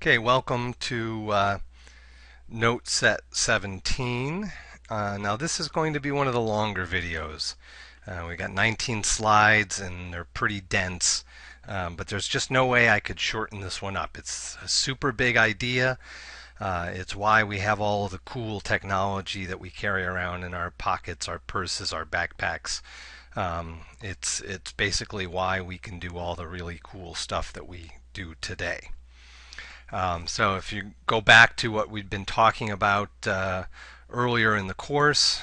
Okay, welcome to Note Set 17. Now this is going to be one of the longer videos. We got 19 slides and they're pretty dense, but there's just no way I could shorten this one up. It's a super big idea. It's why we have all of the cool technology that we carry around in our pockets, our purses, our backpacks. It's basically why we can do all the really cool stuff that we do today. So if you go back to what we'd been talking about earlier in the course,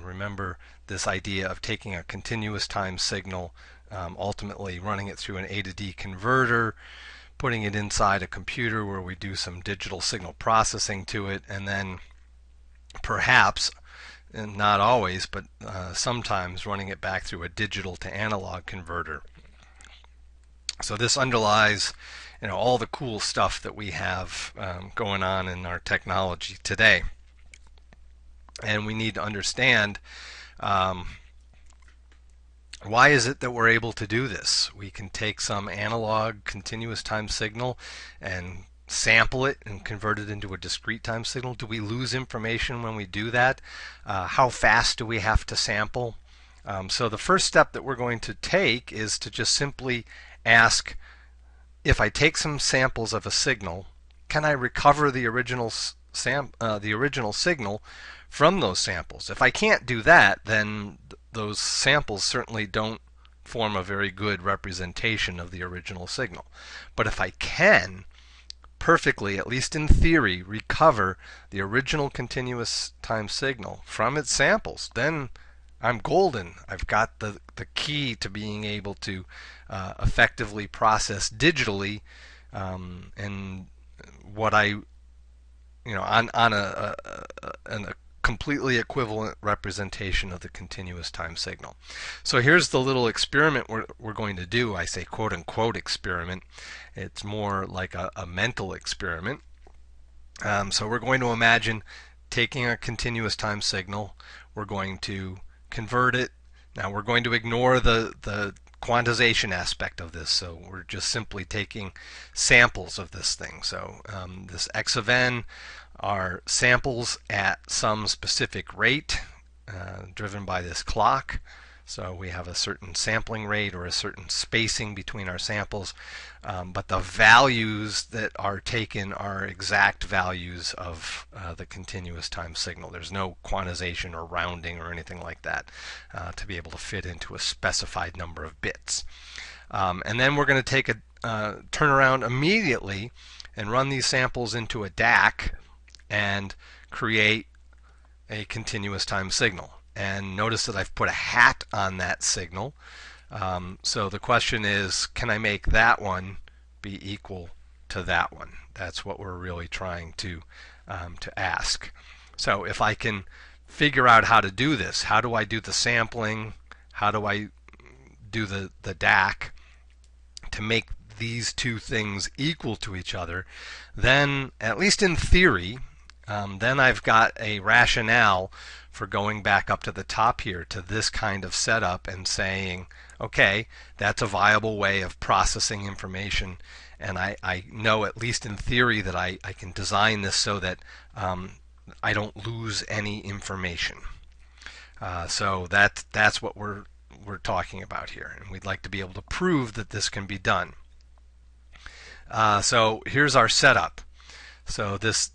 remember this idea of taking a continuous time signal, ultimately running it through an A to D converter, putting it inside a computer where we do some digital signal processing to it, and then perhaps, and not always, but sometimes running it back through a digital to analog converter. So this underlies all the cool stuff that we have going on in our technology today. And we need to understand why is it that we're able to do this? We can take some analog continuous time signal and sample it and convert it into a discrete time signal. Do we lose information when we do that? How fast do we have to sample? So the first step that we're going to take is to just simply ask, if I take some samples of a signal, can I recover the original signal from those samples? If I can't do that, then those samples certainly don't form a very good representation of the original signal. But if I can perfectly, at least in theory, recover the original continuous time signal from its samples, then I'm golden. I've got the key to being able to effectively process digitally and what I, on a completely equivalent representation of the continuous time signal. So here's the little experiment we're going to do. I say quote unquote experiment. It's more like a mental experiment. So we're going to imagine taking a continuous time signal. We're going to convert it. Now we're going to ignore the quantization aspect of this, so we're just simply taking samples of this thing. So this x of n are samples at some specific rate driven by this clock. So we have a certain sampling rate or a certain spacing between our samples, but the values that are taken are exact values of the continuous time signal. There's no quantization or rounding or anything like that to be able to fit into a specified number of bits. And then we're going to take turn around immediately and run these samples into a DAC and create a continuous time signal. And notice that I've put a hat on that signal. So the question is, can I make that one be equal to that one? That's what we're really trying to ask. So if I can figure out how to do this, how do I do the sampling? How do I do the DAC to make these two things equal to each other? Then, at least in theory, then I've got a rationale for going back up to the top here to this kind of setup and saying, okay, that's a viable way of processing information, and I know, at least in theory, that I can design this so that I don't lose any information. So that's what we're talking about here, and we'd like to be able to prove that this can be done. So here's our setup. So this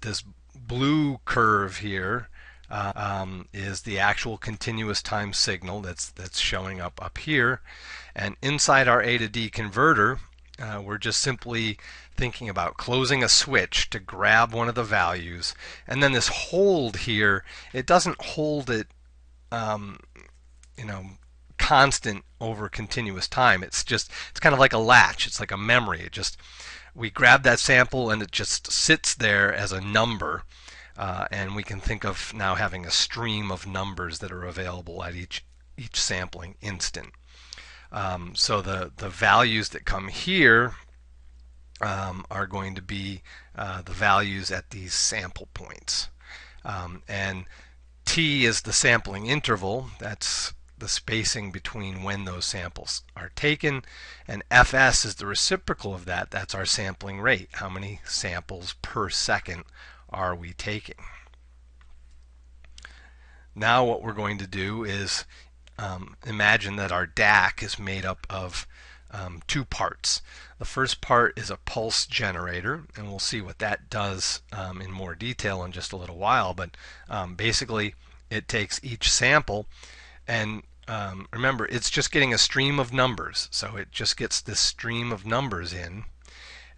blue curve here is the actual continuous time signal that's showing up here, and inside our A to D converter, we're just simply thinking about closing a switch to grab one of the values, and then this hold here, it doesn't hold it constant over continuous time. It's kind of like a latch. It's like a memory. We grab that sample and it just sits there as a number. And we can think of now having a stream of numbers that are available at each sampling instant. So the values that come here are going to be the values at these sample points. And t is the sampling interval. That's the spacing between when those samples are taken, and fs is the reciprocal of that. That's our sampling rate. How many samples per second are we taking? Now what we're going to do is imagine that our DAC is made up of two parts. The first part is a pulse generator, and we'll see what that does in more detail in just a little while, but basically it takes each sample, and remember, it's just getting a stream of numbers, so it just gets this stream of numbers in,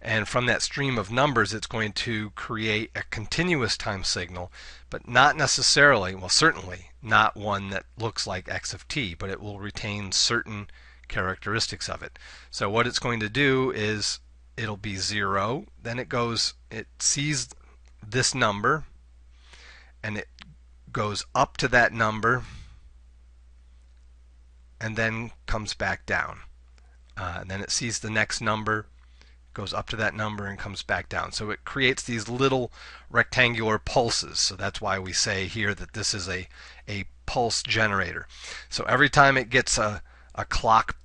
and from that stream of numbers it's going to create a continuous time signal, but not necessarily, well, certainly not one that looks like x of t, but it will retain certain characteristics of it. So what it's going to do is it'll be 0, then it sees this number and it goes up to that number and then comes back down. And then it sees the next number, goes up to that number and comes back down. So it creates these little rectangular pulses. So that's why we say here that this is a pulse generator. So every time it gets a clock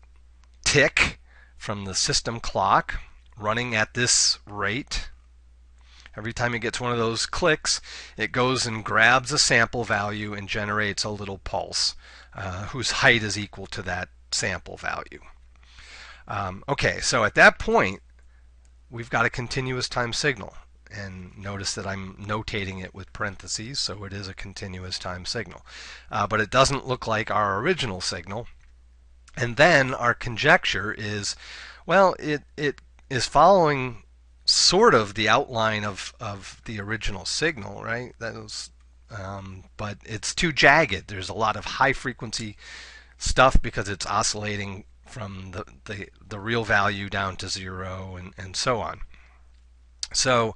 tick from the system clock running at this rate, every time it gets one of those clicks, it goes and grabs a sample value and generates a little pulse whose height is equal to that sample value. Okay, so at that point we've got a continuous time signal, and notice that I'm notating it with parentheses, so it is a continuous time signal. But it doesn't look like our original signal. And then our conjecture is, well, it is following sort of the outline of the original signal, right? That was, but it's too jagged. There's a lot of high frequency stuff because it's oscillating from the real value down to 0 and so on. So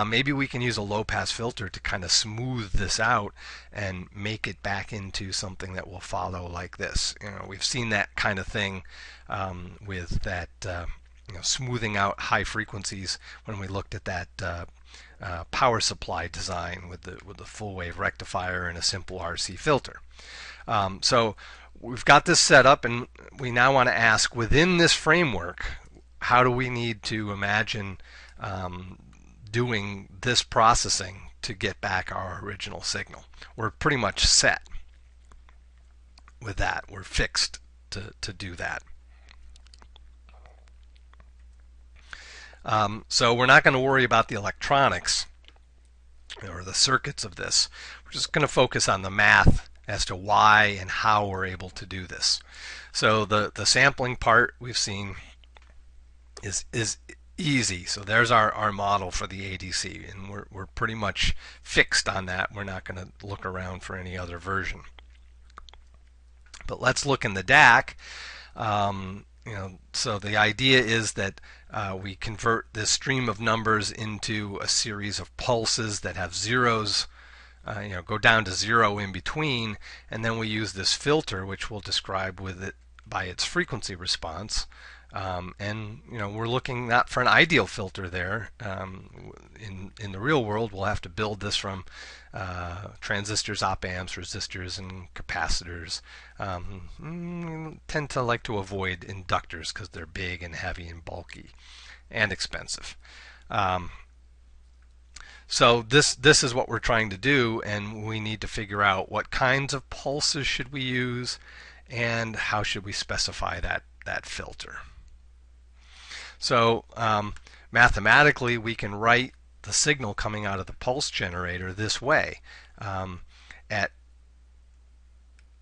maybe we can use a low-pass filter to kind of smooth this out and make it back into something that will follow like this. You know, we've seen that kind of thing with that smoothing out high frequencies when we looked at that power supply design with the full wave rectifier and a simple RC filter. So we've got this set up, and we now want to ask, within this framework, how do we need to imagine doing this processing to get back our original signal? We're pretty much set with that. We're fixed to do that. So we're not going to worry about the electronics or the circuits of this. We're just going to focus on the math as to why and how we're able to do this. So the sampling part we've seen is easy. So there's our model for the ADC, and we're pretty much fixed on that. We're not going to look around for any other version. But let's look in the DAC. So the idea is that we convert this stream of numbers into a series of pulses that have zeros, go down to 0 in between, and then we use this filter, which we'll describe with it by its frequency response. And we're looking not for an ideal filter there. In the real world, we'll have to build this from transistors, op amps, resistors, and capacitors. Tend to like to avoid inductors because they're big and heavy and bulky and expensive. So this is what we're trying to do, and we need to figure out what kinds of pulses should we use and how should we specify that filter. So mathematically, we can write the signal coming out of the pulse generator this way.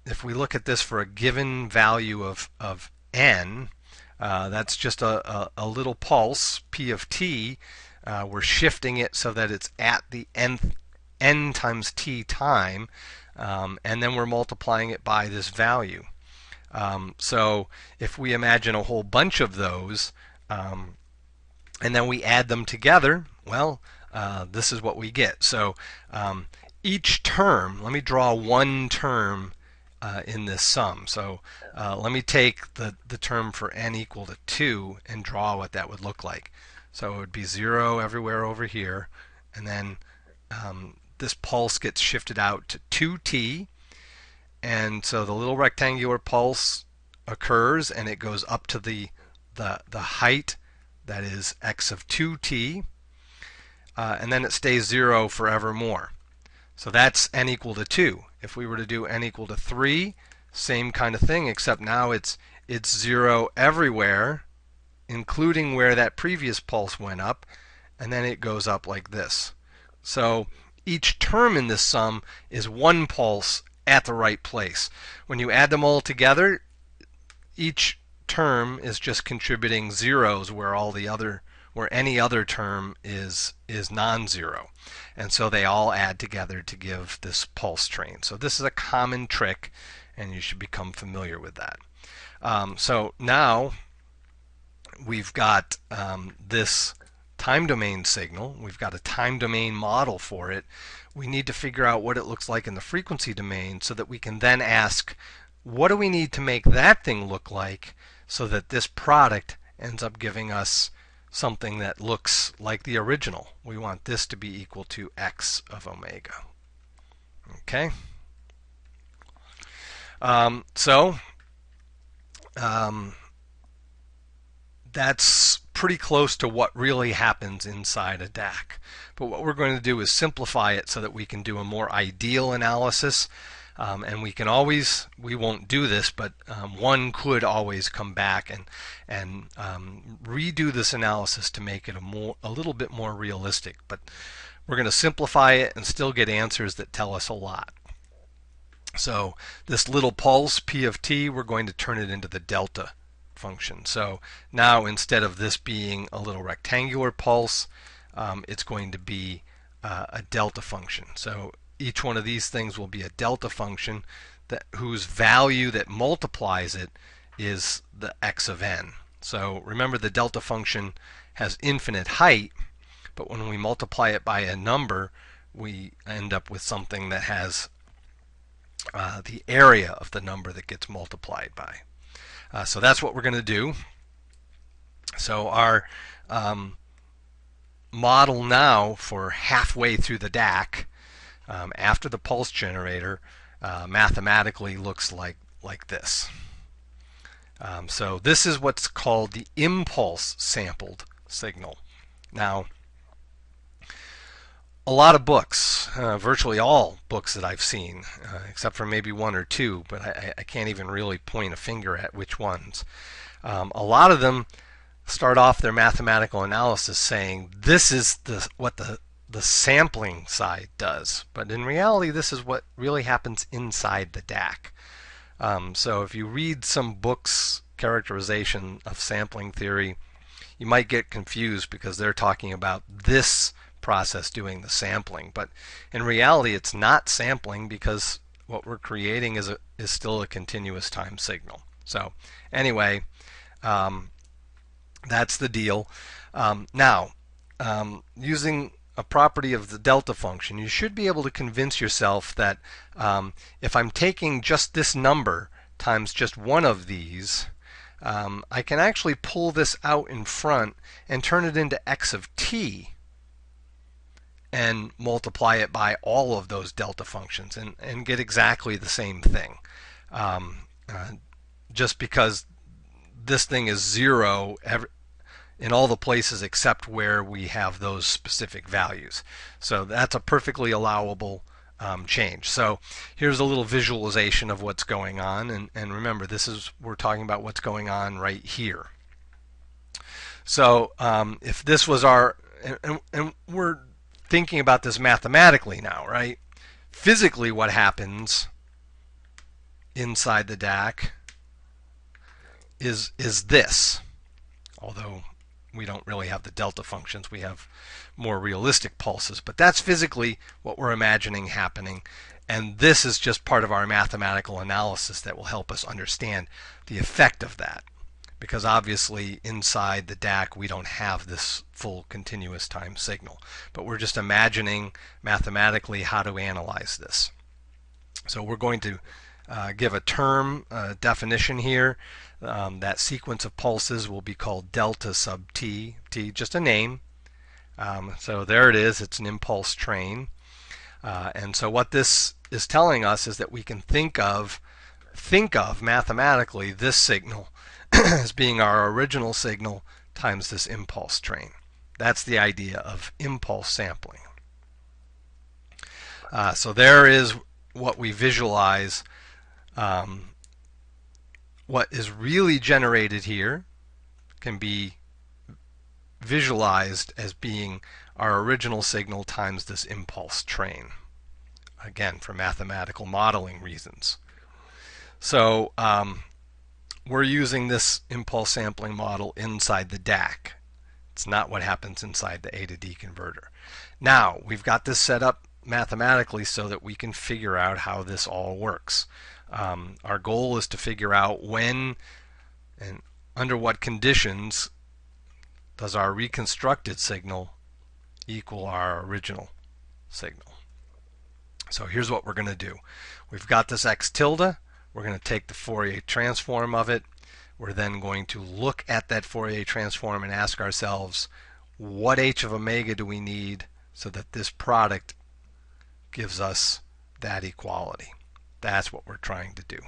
If we look at this for a given value of n, that's just a little pulse, p of t. We're shifting it so that it's at the n times t time, and then we're multiplying it by this value. So if we imagine a whole bunch of those, and then we add them together, well, this is what we get. So each term, let me draw one term in this sum. So let me take the term for n equal to 2 and draw what that would look like. So it would be 0 everywhere over here, and then this pulse gets shifted out to 2t, And so the little rectangular pulse occurs, and it goes up to the height that is x of 2t, and then it stays 0 forevermore. So that's n equal to 2. If we were to do n equal to 3, same kind of thing, except now it's 0 everywhere, including where that previous pulse went up, and then it goes up like this. So each term in this sum is one pulse at the right place. When you add them all together, each term is just contributing zeros where any other term is non-zero. And so they all add together to give this pulse train. So this is a common trick, and you should become familiar with that. So now we've got this time domain signal. We've got a time domain model for it. We need to figure out what it looks like in the frequency domain so that we can then ask, what do we need to make that thing look like so that this product ends up giving us something that looks like the original. We want this to be equal to x of omega. Okay? That's pretty close to what really happens inside a DAC. But what we're going to do is simplify it so that we can do a more ideal analysis. And we won't do this, but one could always come back and redo this analysis to make it a little bit more realistic. But we're going to simplify it and still get answers that tell us a lot. So this little pulse, p of t, we're going to turn it into the delta function. So now instead of this being a little rectangular pulse, it's going to be a delta function. So each one of these things will be a delta function whose value that multiplies it is the x of n. So remember, the delta function has infinite height, but when we multiply it by a number, we end up with something that has the area of the number that gets multiplied by. So that's what we're going to do. So our model now for halfway through the DAC, after the pulse generator, mathematically looks like this. So this is what's called the impulse sampled signal. Now, a lot of books, virtually all books that I've seen, except for maybe one or two, but I can't even really point a finger at which ones. A lot of them start off their mathematical analysis saying this is what the sampling side does, but in reality this is what really happens inside the DAC. So if you read some books' characterization of sampling theory, you might get confused because they're talking about this process doing the sampling, but in reality it's not sampling because what we're creating is still a continuous time signal. So anyway, that's the deal. Now, using a property of the delta function, you should be able to convince yourself that if I'm taking just this number times just one of these, I can actually pull this out in front and turn it into x of t and multiply it by all of those delta functions and get exactly the same thing. Just because this thing is 0 in all the places except where we have those specific values. So that's a perfectly allowable change. So here's a little visualization of what's going on, and remember, we're talking about what's going on right here. So if this was our, and we're thinking about this mathematically now, right? Physically, what happens inside the DAC is this, although we don't really have the delta functions, we have more realistic pulses, but that's physically what we're imagining happening, and this is just part of our mathematical analysis that will help us understand the effect of that, because obviously inside the DAC we don't have this full continuous time signal, but we're just imagining mathematically how to analyze this. So we're going to give a term definition here. That sequence of pulses will be called delta sub t, just a name. So there it is, it's an impulse train. And so what this is telling us is that we can think of mathematically this signal as being our original signal times this impulse train. That's the idea of impulse sampling. So there is what we visualize. What is really generated here can be visualized as being our original signal times this impulse train. Again, for mathematical modeling reasons. So we're using this impulse sampling model inside the DAC. It's not what happens inside the A to D converter. Now, we've got this set up mathematically so that we can figure out how this all works. Our goal is to figure out when and under what conditions does our reconstructed signal equal our original signal. So here's what we're going to do. We've got this x tilde. We're going to take the Fourier transform of it. We're then going to look at that Fourier transform and ask ourselves, what h of omega do we need so that this product gives us that equality? That's what we're trying to do.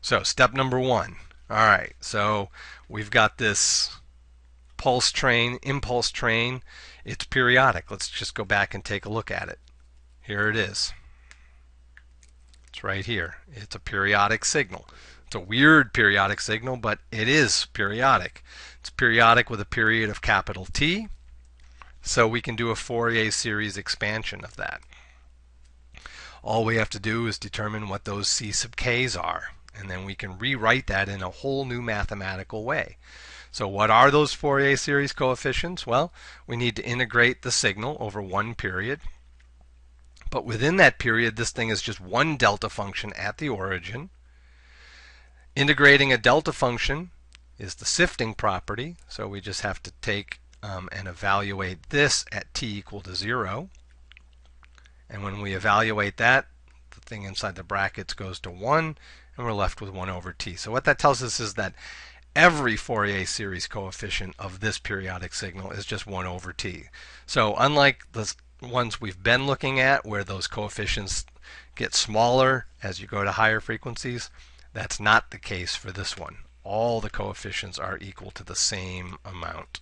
So step number one. All right, so we've got this pulse train, impulse train. It's periodic. Let's just go back and take a look at it. Here it is. It's right here. It's a periodic signal. It's a weird periodic signal, but it is periodic. It's periodic with a period of capital T. So we can do a Fourier series expansion of that. All we have to do is determine what those C sub k's are, and then we can rewrite that in a whole new mathematical way. So what are those Fourier series coefficients? Well, we need to integrate the signal over one period. But within that period, this thing is just one delta function at the origin. Integrating a delta function is the sifting property, so we just have to take and evaluate this at t equal to 0. And when we evaluate that, the thing inside the brackets goes to 1, and we're left with 1 over t. So what that tells us is that every Fourier series coefficient of this periodic signal is just 1 over t. So unlike the ones we've been looking at where those coefficients get smaller as you go to higher frequencies, that's not the case for this one. All the coefficients are equal to the same amount.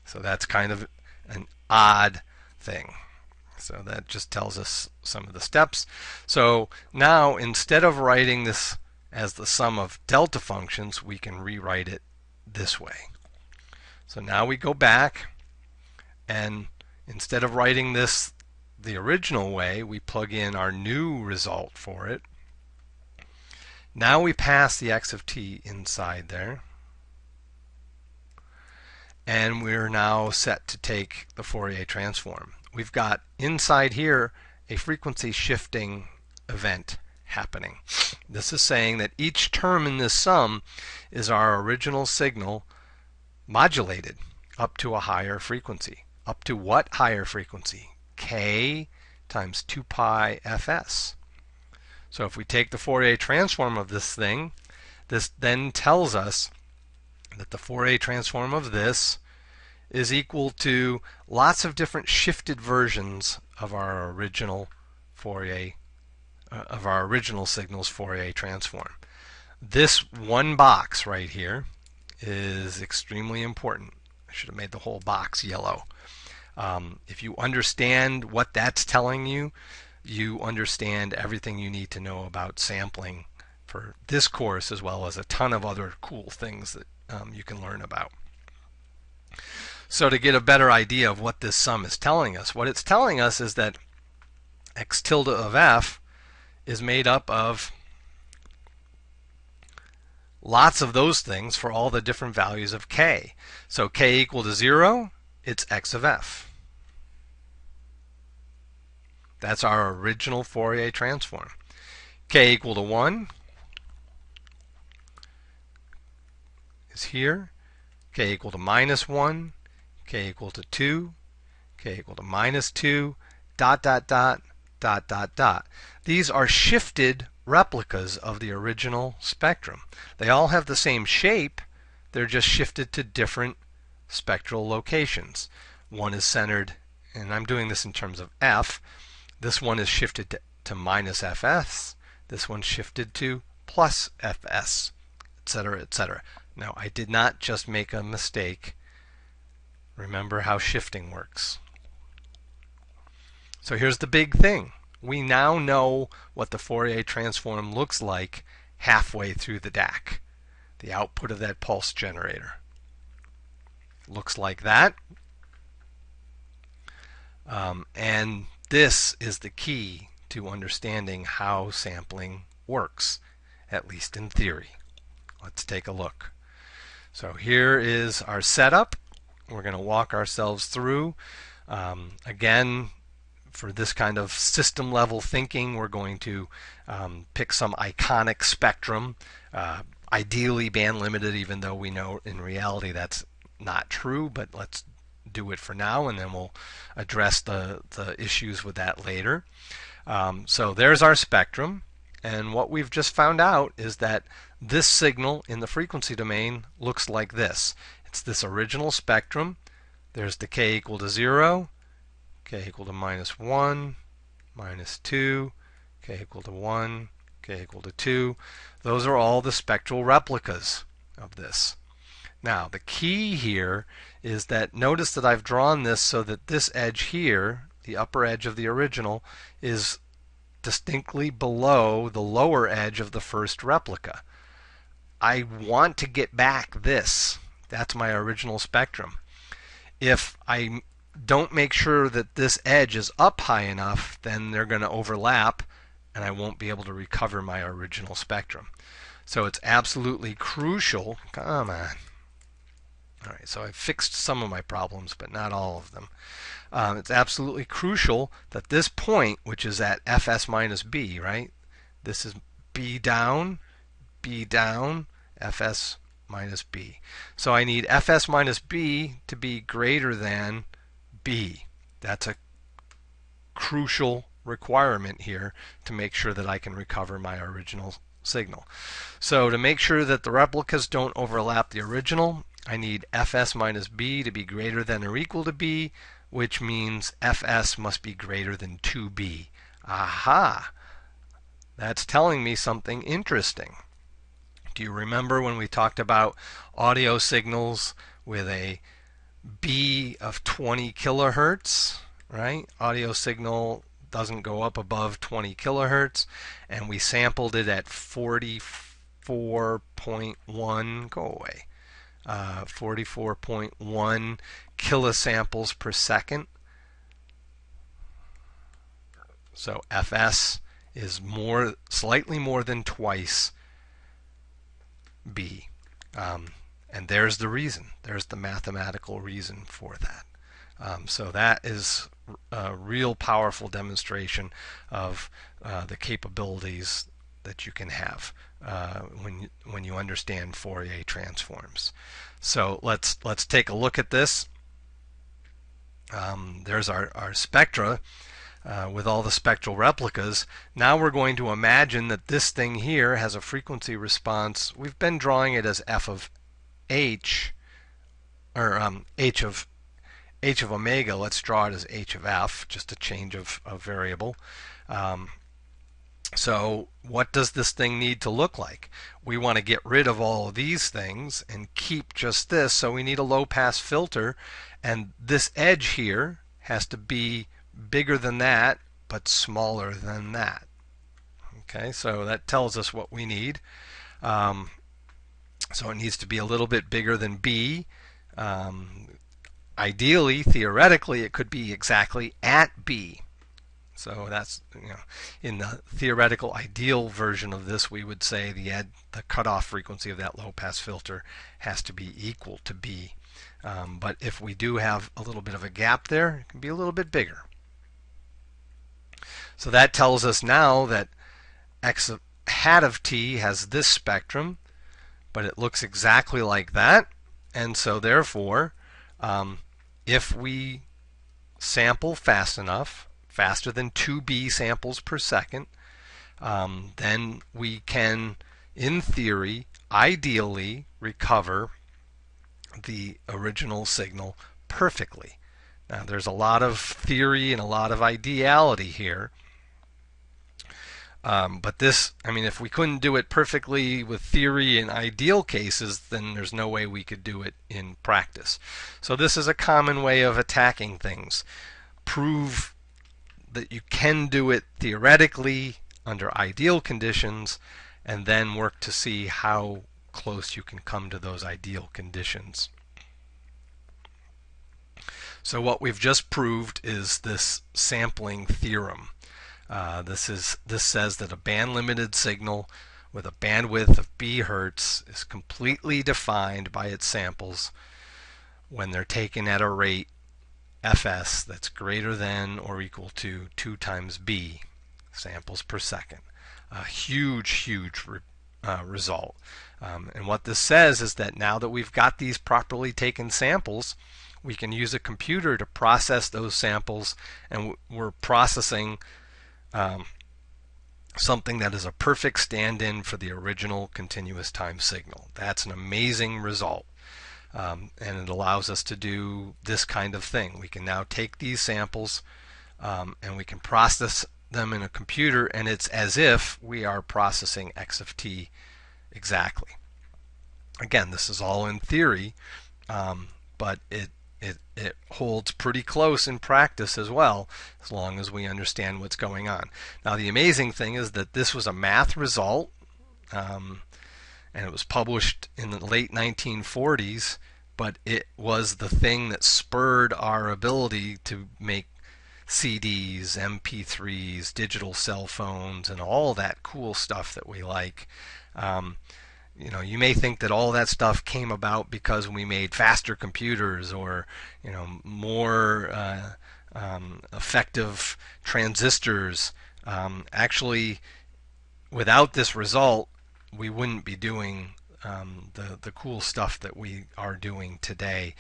So that's kind of an odd thing. So that just tells us some of the steps. So now instead of writing this as the sum of delta functions, we can rewrite it this way. So now we go back, and instead of writing this the original way, we plug in our new result for it. Now we pass the x of t inside there, and we're now set to take the Fourier transform. We've got inside here a frequency shifting event happening. This is saying that each term in this sum is our original signal modulated up to a higher frequency. Up to what higher frequency? K times 2 pi fs. So if we take the Fourier transform of this thing, this then tells us that the Fourier transform of this is equal to lots of different shifted versions of our original Fourier signal's Fourier transform. This one box right here is extremely important. I should have made the whole box yellow. If you understand what that's telling you, you understand everything you need to know about sampling for this course, as well as a ton of other cool things that you can learn about. So to get a better idea of what this sum is telling us, what it's telling us is that x tilde of f is made up of lots of those things for all the different values of k. So k equal to 0, it's x of f. That's our original Fourier transform. K equal to 1 is here. K equal to minus 1, k equal to 2, k equal to minus 2, dot, dot, dot, dot, dot, dot. These are shifted replicas of the original spectrum. They all have the same shape. They're just shifted to different spectral locations. One is centered, and I'm doing this in terms of f. This one is shifted to minus fs. This one's shifted to plus fs, etc., etc. Now, I did not just make a mistake. Remember how shifting works. So here's the big thing. We now know what the Fourier transform looks like halfway through the DAC. The output of that pulse generator looks like that. And this is the key to understanding how sampling works, at least in theory. Let's take a look. So here is our setup. We're going to walk ourselves through. Again, for this kind of system level thinking, we're going to pick some iconic spectrum, ideally band limited, even though we know in reality that's not true, but let's do it for now, and then we'll address the issues with that later. So there's our spectrum, and what we've just found out is that this signal in the frequency domain looks like this. It's this original spectrum. There's the k equal to 0, k equal to minus 1, minus 2, k equal to 1, k equal to 2. Those are all the spectral replicas of this. Now, the key here is that notice that I've drawn this so that this edge here, the upper edge of the original, is distinctly below the lower edge of the first replica. I want to get back this. That's my original spectrum. If I don't make sure that this edge is up high enough, then they're going to overlap and I won't be able to recover my original spectrum. So it's absolutely crucial. Come on. Alright, so I've fixed some of my problems, but not all of them. It's absolutely crucial that this point, which is at fs minus b, right? This is b down, fs minus b. So I need fs minus b to be greater than b. That's a crucial requirement here to make sure that I can recover my original signal. So to make sure that the replicas don't overlap the original, I need fs minus b to be greater than or equal to b, which means fs must be greater than 2b. Aha! That's telling me something interesting. Do you remember when we talked about audio signals with a b of 20 kilohertz, right? Audio signal doesn't go up above 20 kilohertz, and we sampled it at 44.1, go away, 44.1 kilosamples per second. So fs is slightly more than twice b. And there's the reason. There's the mathematical reason for that. So that is a real powerful demonstration of the capabilities that you can have when you understand Fourier transforms. So let's take a look at this. There's our spectra with all the spectral replicas. Now we're going to imagine that this thing here has a frequency response. We've been drawing it as f of h, or h of omega. Let's draw it as h of f, just a change of variable. So what does this thing need to look like? We want to get rid of all of these things and keep just this, so we need a low-pass filter, and this edge here has to be bigger than that but smaller than that. Okay, so that tells us what we need. So it needs to be a little bit bigger than b. Ideally, theoretically, it could be exactly at b. So that's, in the theoretical ideal version of this, we would say the cutoff frequency of that low-pass filter has to be equal to b. But if we do have a little bit of a gap there, it can be a little bit bigger. So that tells us now that x hat of t has this spectrum, but it looks exactly like that. And so therefore, if we sample fast enough, faster than 2b samples per second, then we can, in theory, ideally recover the original signal perfectly. Now, there's a lot of theory and a lot of ideality here. But this, I mean, if we couldn't do it perfectly with theory in ideal cases, then there's no way we could do it in practice. So this is a common way of attacking things. Prove that you can do it theoretically under ideal conditions, and then work to see how close you can come to those ideal conditions. So what we've just proved is this sampling theorem. This says that a band-limited signal with a bandwidth of b hertz is completely defined by its samples when they're taken at a rate fs that's greater than or equal to 2 times b samples per second. A huge result. And what this says is that now that we've got these properly taken samples, we can use a computer to process those samples, and we're processing something that is a perfect stand-in for the original continuous time signal. That's an amazing result. And it allows us to do this kind of thing. We can now take these samples and we can process them in a computer, and it's as if we are processing x of t exactly. Again, this is all in theory, but it holds pretty close in practice as well, as long as we understand what's going on. Now, the amazing thing is that this was a math result, and it was published in the late 1940s, but it was the thing that spurred our ability to make CDs, MP3s, digital cell phones, and all that cool stuff that we like. You know, you may think that all that stuff came about because we made faster computers or, you know, more effective transistors. Actually, without this result, we wouldn't be doing the cool stuff that we are doing today,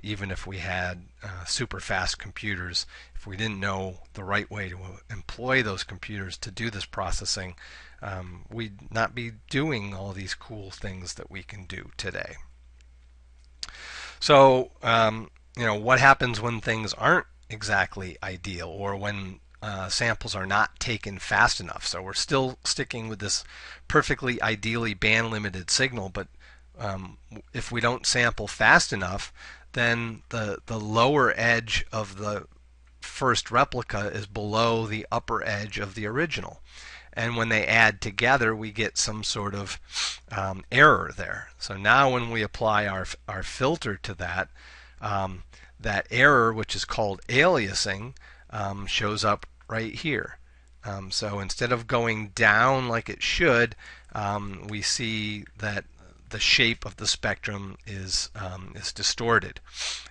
even if we had super fast computers. If we didn't know the right way to employ those computers to do this processing, we'd not be doing all these cool things that we can do today. So, you know, what happens when things aren't exactly ideal, or when samples are not taken fast enough? So we're still sticking with this perfectly ideally band-limited signal, but if we don't sample fast enough, then the lower edge of the first replica is below the upper edge of the original. And when they add together, we get some sort of error there. So now when we apply our filter to that, that error, which is called aliasing, shows up right here. So instead of going down like it should, we see that the shape of the spectrum is distorted,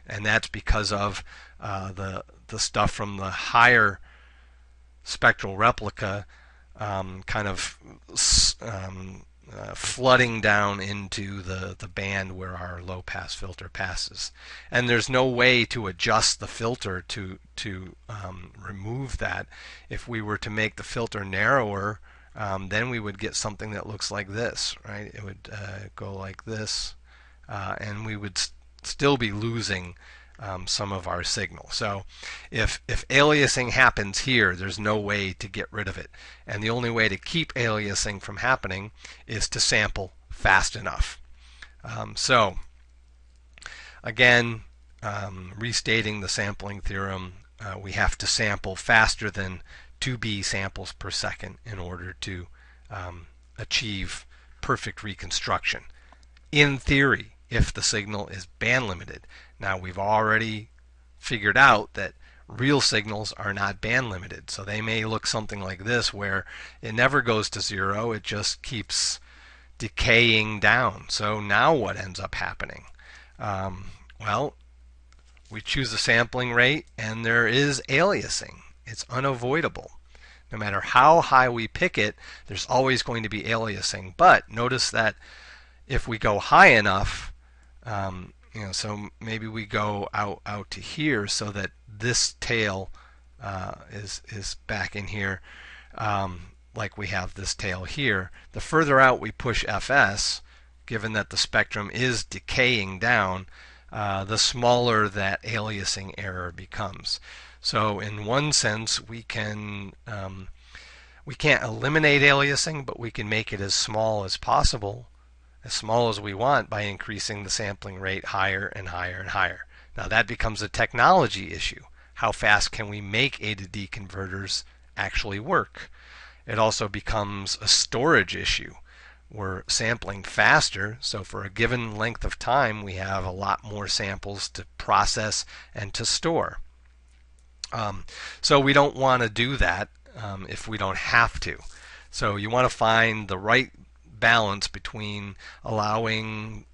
and that's because of the stuff from the higher spectral replica kind of flooding down into the band where our low-pass filter passes. And there's no way to adjust the filter to remove that. If we were to make the filter narrower, then we would get something that looks like this, right? It would go like this, and we would still be losing some of our signal. So if aliasing happens here, there's no way to get rid of it. And the only way to keep aliasing from happening is to sample fast enough. So again, restating the sampling theorem, we have to sample faster than 2b samples per second in order to achieve perfect reconstruction. In theory, if the signal is band limited. Now, we've already figured out that real signals are not band limited, so they may look something like this, where it never goes to zero, it just keeps decaying down. So now what ends up happening? Well, we choose a sampling rate and there is aliasing. It's unavoidable. No matter how high we pick it, there's always going to be aliasing. But notice that if we go high enough, you know, so maybe we go out to here, so that this tail is back in here, like we have this tail here. The further out we push fs, given that the spectrum is decaying down, the smaller that aliasing error becomes. So in one sense, we can't eliminate aliasing, but we can make it as small as possible, as small as we want, by increasing the sampling rate higher and higher and higher. Now that becomes a technology issue. How fast can we make A to D converters actually work? It also becomes a storage issue. We're sampling faster, so for a given length of time we have a lot more samples to process and to store. So we don't want to do that if we don't have to. So you want to find the right balance between allowing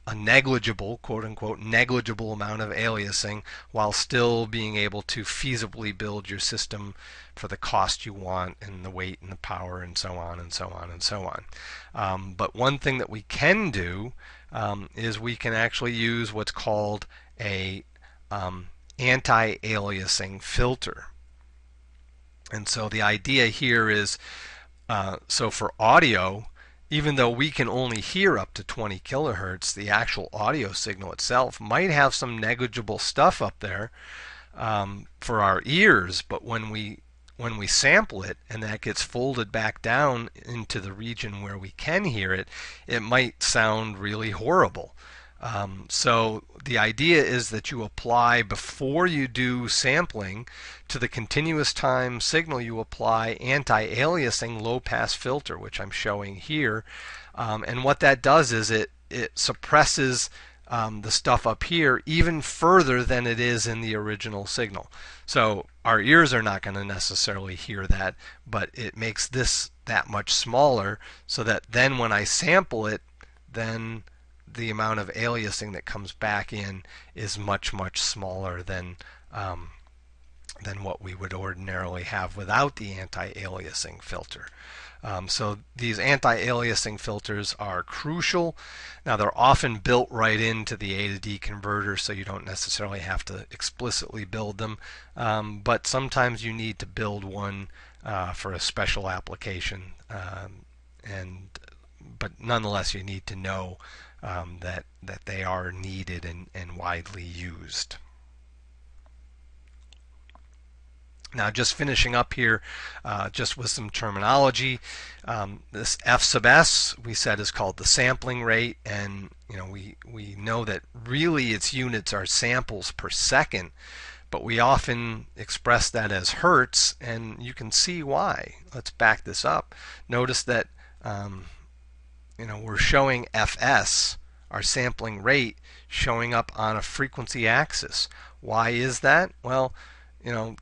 a negligible, quote-unquote, negligible amount of aliasing while still being able to feasibly build your system for the cost you want and the weight and the power and so on and so on and so on. But one thing that we can do is we can actually use what's called a anti-aliasing filter. And so the idea here is, so for audio, even though we can only hear up to 20 kilohertz, the actual audio signal itself might have some negligible stuff up there for our ears, but when we sample it and that gets folded back down into the region where we can hear it, it might sound really horrible. So the idea is that you apply, before you do sampling, to the continuous time signal you apply anti-aliasing low-pass filter, which I'm showing here. And what that does is it suppresses the stuff up here even further than it is in the original signal. So our ears are not going to necessarily hear that, but it makes this that much smaller so that then when I sample it, then the amount of aliasing that comes back in is much, much smaller than what we would ordinarily have without the anti-aliasing filter. So these anti-aliasing filters are crucial. Now they're often built right into the A to D converter, so you don't necessarily have to explicitly build them, but sometimes you need to build one for a special application, but nonetheless you need to know that they are needed and widely used. Now, just finishing up here, just with some terminology. This F sub s we said is called the sampling rate, and we know that really its units are samples per second, but we often express that as hertz, and you can see why. Let's back this up. Notice that we're showing Fs, our sampling rate, showing up on a frequency axis. Why is that? Well,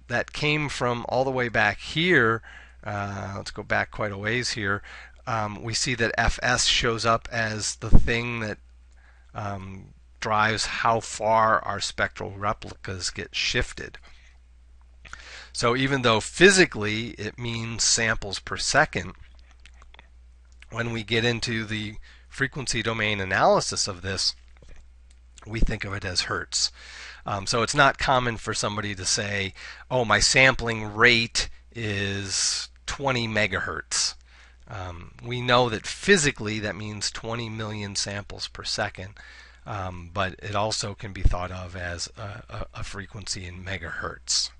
that came from all the way back here. Let's go back quite a ways here. We see that Fs shows up as the thing that drives how far our spectral replicas get shifted. So even though physically it means samples per second, when we get into the frequency domain analysis of this, we think of it as hertz. So it's not common for somebody to say, oh, my sampling rate is 20 megahertz. We know that physically that means 20 million samples per second, but it also can be thought of as a frequency in megahertz.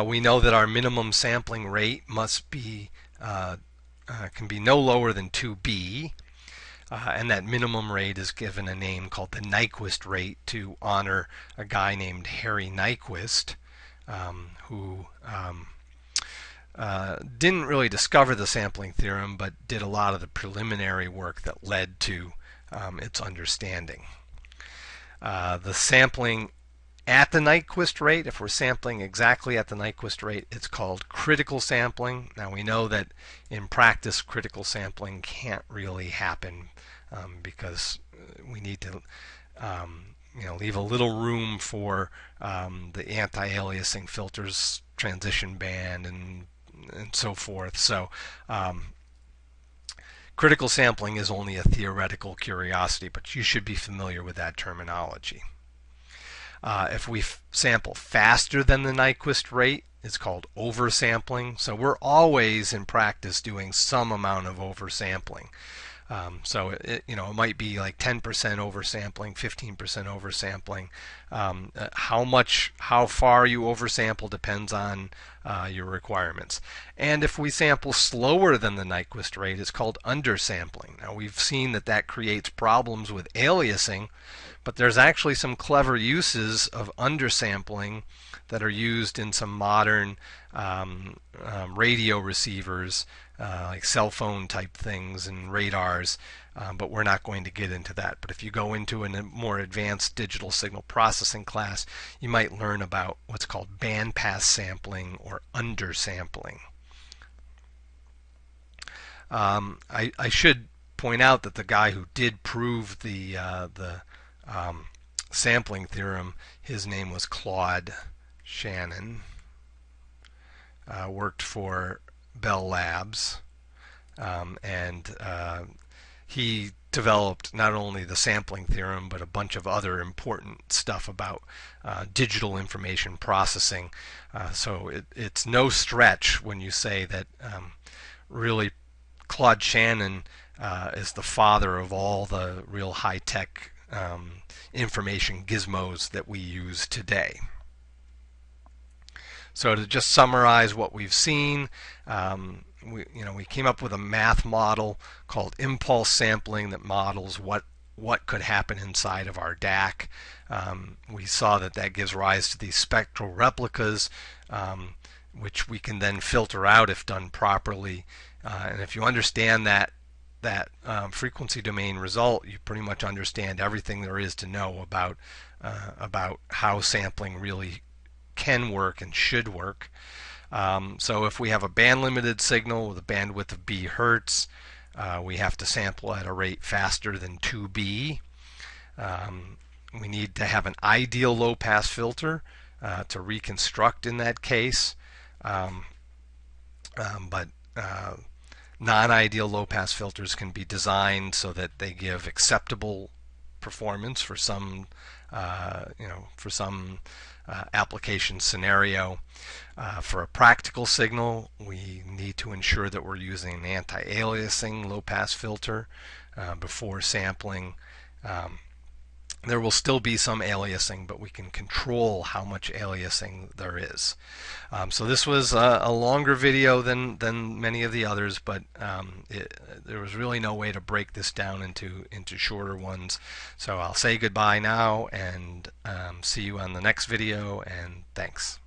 We know that our minimum sampling rate must be can be no lower than 2B, and that minimum rate is given a name called the Nyquist rate to honor a guy named Harry Nyquist, who didn't really discover the sampling theorem, but did a lot of the preliminary work that led to its understanding. The sampling at the Nyquist rate, if we're sampling exactly at the Nyquist rate, it's called critical sampling. Now we know that in practice critical sampling can't really happen because we need to leave a little room for the anti-aliasing filters, transition band, and so forth. So critical sampling is only a theoretical curiosity, but you should be familiar with that terminology. If we sample faster than the Nyquist rate, it's called oversampling. So we're always in practice doing some amount of oversampling. So it might be like 10% oversampling, 15% oversampling. How far you oversample depends on your requirements. And if we sample slower than the Nyquist rate, it's called undersampling. Now we've seen that creates problems with aliasing, but there's actually some clever uses of undersampling that are used in some modern radio receivers, like cell phone type things and radars, but we're not going to get into that. But if you go into a more advanced digital signal processing class, you might learn about what's called bandpass sampling or undersampling. I should point out that the guy who did prove the sampling theorem, his name was Claude Shannon, worked for Bell Labs, and he developed not only the sampling theorem but a bunch of other important stuff about digital information processing. So it's no stretch when you say that really Claude Shannon is the father of all the real high-tech information gizmos that we use today. So to just summarize what we've seen, we came up with a math model called impulse sampling that models what could happen inside of our DAC. We saw that gives rise to these spectral replicas, which we can then filter out if done properly. And if you understand that frequency domain result, you pretty much understand everything there is to know about how sampling really can work and should work. So if we have a band limited signal with a bandwidth of b hertz, we have to sample at a rate faster than 2b. We need to have an ideal low pass filter to reconstruct in that case, but non-ideal low pass filters can be designed so that they give acceptable performance for some application scenario. For a practical signal, we need to ensure that we're using an anti-aliasing low pass filter before sampling. There will still be some aliasing, but we can control how much aliasing there is. So this was a longer video than many of the others, but there was really no way to break this down into shorter ones. So I'll say goodbye now and see you on the next video, and thanks.